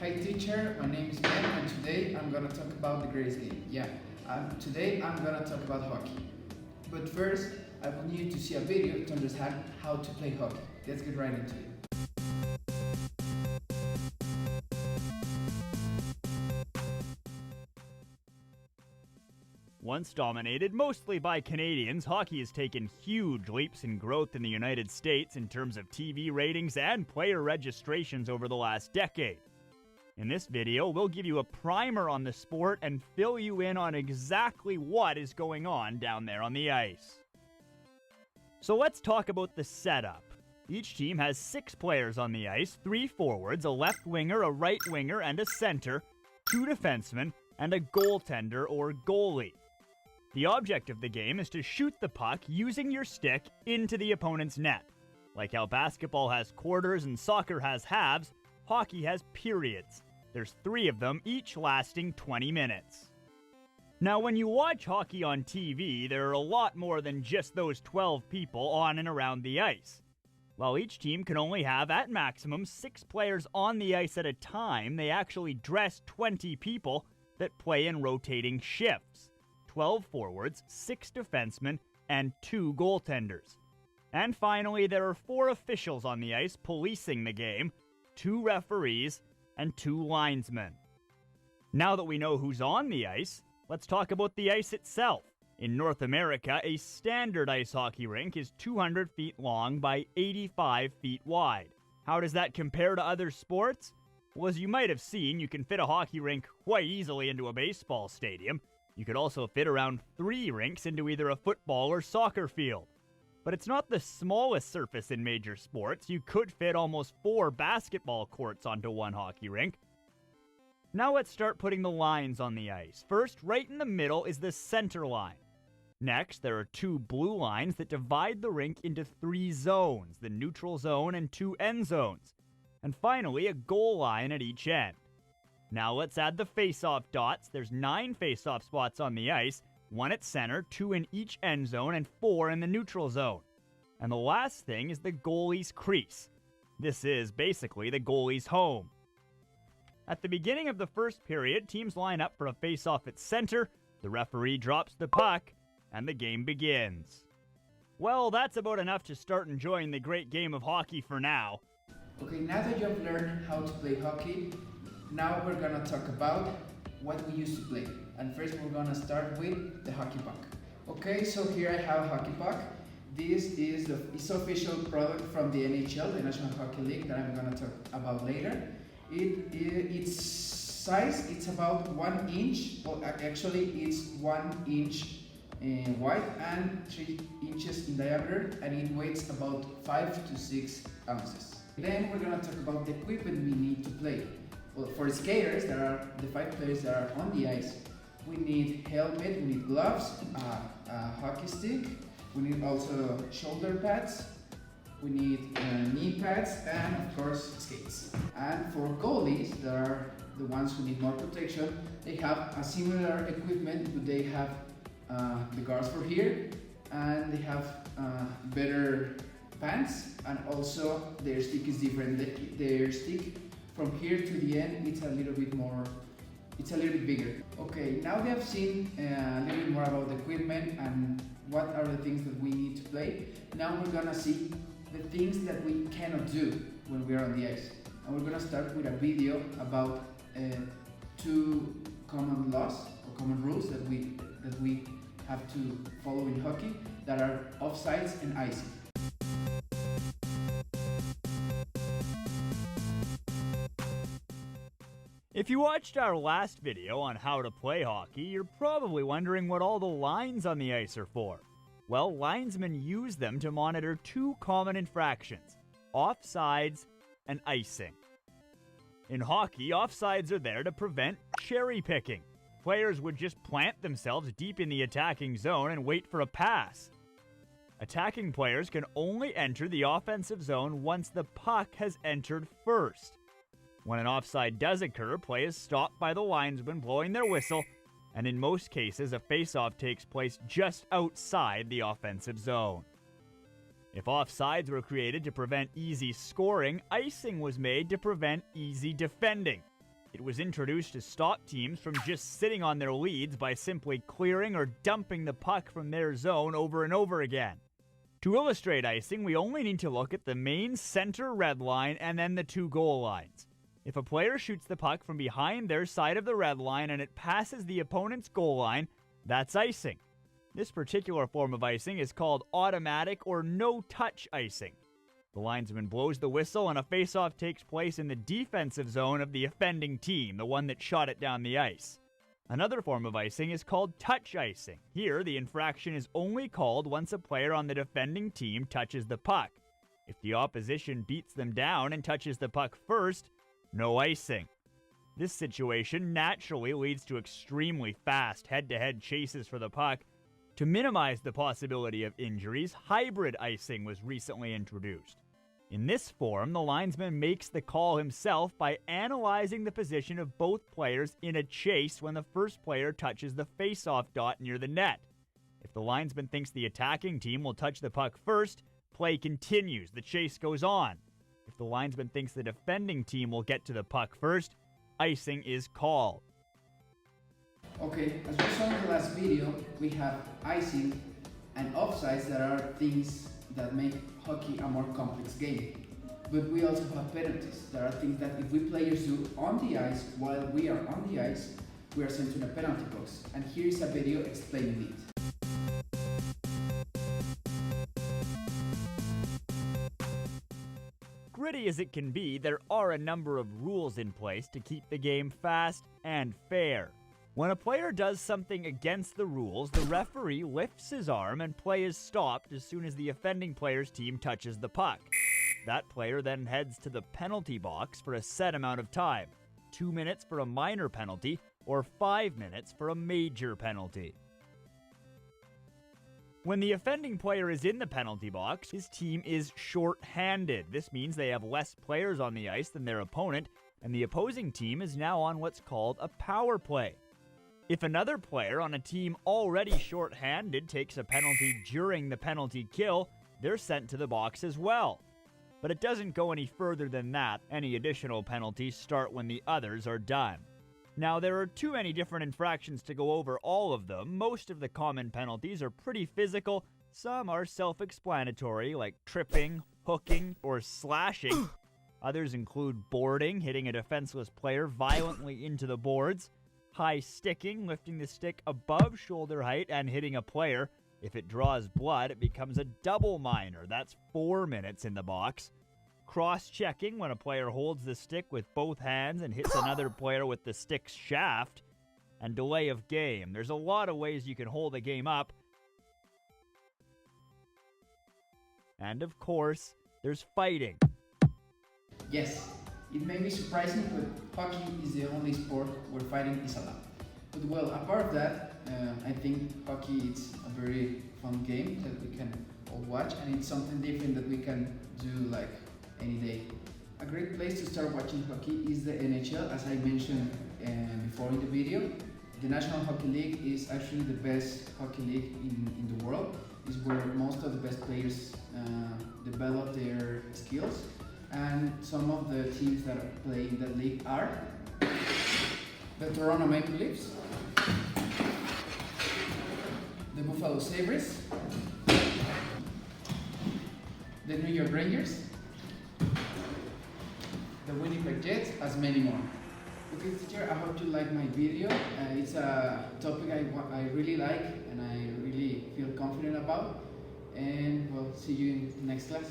Hi teacher, my name is Ben and today I'm gonna talk about the greatest game. Today I'm gonna talk about hockey. But first, I will need you to see a video to understand how to play hockey. Let's get right into it. Once dominated mostly by Canadians, hockey has taken huge leaps in growth in the United States in terms of TV ratings and player registrations over the last decade. In this video, we'll give you a primer on the sport and fill you in on exactly what is going on down there on the ice. So let's talk about the setup. Each team has 6 players on the ice, 3 forwards, a left winger, a right winger, and a center, 2 defensemen, and a goaltender or goalie. The object of the game is to shoot the puck using your stick into the opponent's net. Like how basketball has quarters and soccer has halves, hockey has periods. There's 3 of them, each lasting 20 minutes. Now, when you watch hockey on TV, there are a lot more than just those 12 people on and around the ice. While each team can only have, at maximum, 6 players on the ice at a time, they actually dress 20 people that play in rotating shifts. 12 forwards, 6 defensemen, and 2 goaltenders. And finally, there are 4 officials on the ice policing the game, 2 referees, and 2 linesmen. Now that we know who's on the ice, let's talk about the ice itself. In North America, a standard ice hockey rink is 200 feet long by 85 feet wide. How does that compare to other sports? Well, as you might have seen, you can fit a hockey rink quite easily into a baseball stadium. You could also fit around 3 rinks into either a football or soccer field. But it's not the smallest surface in major sports. You could fit almost 4 basketball courts onto one hockey rink. Now let's start putting the lines on the ice. First, right in the middle is the center line. Next, there are 2 blue lines that divide the rink into 3 zones, the neutral zone and 2 end zones. And finally, a goal line at each end. Now let's add the face-off dots. There's 9 face-off spots on the ice, 1 at center, 2 in each end zone, and 4 in the neutral zone. And the last thing is the goalie's crease. This is basically the goalie's home. At the beginning of the first period, teams line up for a face-off at center, the referee drops the puck, and the game begins. Well, that's about enough to start enjoying the great game of hockey for now. Okay, now that you have learned how to play hockey, now we're gonna talk about what we used to play. And first we're gonna start with the hockey puck. Okay, so here I have a hockey puck. This is the official product from the NHL, the National Hockey League, that I'm gonna talk about later. Its size, it's about 1 inch, well actually it's 1 inch wide and 3 inches in diameter, and it weighs about 5 to 6 ounces. Then we're gonna talk about the equipment we need to play. Well, for skaters, there are the 5 players that are on the ice. We need helmet, we need gloves, a hockey stick, we need also shoulder pads, we need knee pads, and of course skates. And for goalies, that are the ones who need more protection, they have a similar equipment, but they have the guards for here, and they have better pants, and also their stick is different. Their stick from here to the end, it's a little bit bigger. Okay, now they have seen a little bit more about the equipment and what are the things that we need to play. Now we're gonna see the things that we cannot do when we are on the ice. And we're gonna start with a video about 2 common laws or common rules that we have to follow in hockey, that are offsides and icing. If you watched our last video on how to play hockey, you're probably wondering what all the lines on the ice are for. Well, linesmen use them to monitor 2 common infractions: offsides and icing. In hockey, offsides are there to prevent cherry picking. Players would just plant themselves deep in the attacking zone and wait for a pass. Attacking players can only enter the offensive zone once the puck has entered first. When an offside does occur, play is stopped by the linesman blowing their whistle, and in most cases, a face-off takes place just outside the offensive zone. If offsides were created to prevent easy scoring, icing was made to prevent easy defending. It was introduced to stop teams from just sitting on their leads by simply clearing or dumping the puck from their zone over and over again. To illustrate icing, we only need to look at the main center red line and then the two goal lines. If a player shoots the puck from behind their side of the red line and it passes the opponent's goal line, that's icing. This particular form of icing is called automatic or no-touch icing. The linesman blows the whistle and a face-off takes place in the defensive zone of the offending team, the one that shot it down the ice. Another form of icing is called touch icing. Here, the infraction is only called once a player on the defending team touches the puck. If the opposition beats them down and touches the puck first, no icing. This situation naturally leads to extremely fast head-to-head chases for the puck. To minimize the possibility of injuries, hybrid icing was recently introduced. In this form, the linesman makes the call himself by analyzing the position of both players in a chase when the first player touches the face-off dot near the net. If the linesman thinks the attacking team will touch the puck first, play continues, the chase goes on. If the linesman thinks the defending team will get to the puck first, icing is called. Okay, as we saw in the last video, we have icing and offsides that are things that make hockey a more complex game. But we also have penalties. There are things that if we players do on the ice while we are on the ice, we are sent to a penalty box. And here is a video explaining it. Gritty as it can be, there are a number of rules in place to keep the game fast and fair. When a player does something against the rules, the referee lifts his arm and play is stopped as soon as the offending player's team touches the puck. That player then heads to the penalty box for a set amount of time, 2 minutes for a minor penalty or 5 minutes for a major penalty. When the offending player is in the penalty box, his team is short-handed. This means they have less players on the ice than their opponent, and the opposing team is now on what's called a power play. If another player on a team already short-handed takes a penalty during the penalty kill, they're sent to the box as well. But it doesn't go any further than that. Any additional penalties start when the others are done. Now, there are too many different infractions to go over all of them. Most of the common penalties are pretty physical. Some are self-explanatory, like tripping, hooking, or slashing. Others include boarding, hitting a defenseless player violently into the boards, high sticking, lifting the stick above shoulder height and hitting a player. If it draws blood, it becomes a double minor. That's 4 minutes in the box. Cross-checking, when a player holds the stick with both hands and hits another player with the stick's shaft. And delay of game. There's a lot of ways you can hold a game up. And of course, there's fighting. Yes, it may be surprising, but hockey is the only sport where fighting is allowed. But well, apart of that, I think hockey is a very fun game that we can all watch, and it's something different that we can do like any day. A great place to start watching hockey is the NHL, as I mentioned before in the video. The National Hockey League is actually the best hockey league in the world. It's where most of the best players develop their skills. And some of the teams that play in that league are the Toronto Maple Leafs, the Buffalo Sabres, the New York Rangers, the Winnipeg Jets, as many more. Okay, teacher, I hope you like my video. It's a topic I really like and I really feel confident about. And we'll see you in the next class.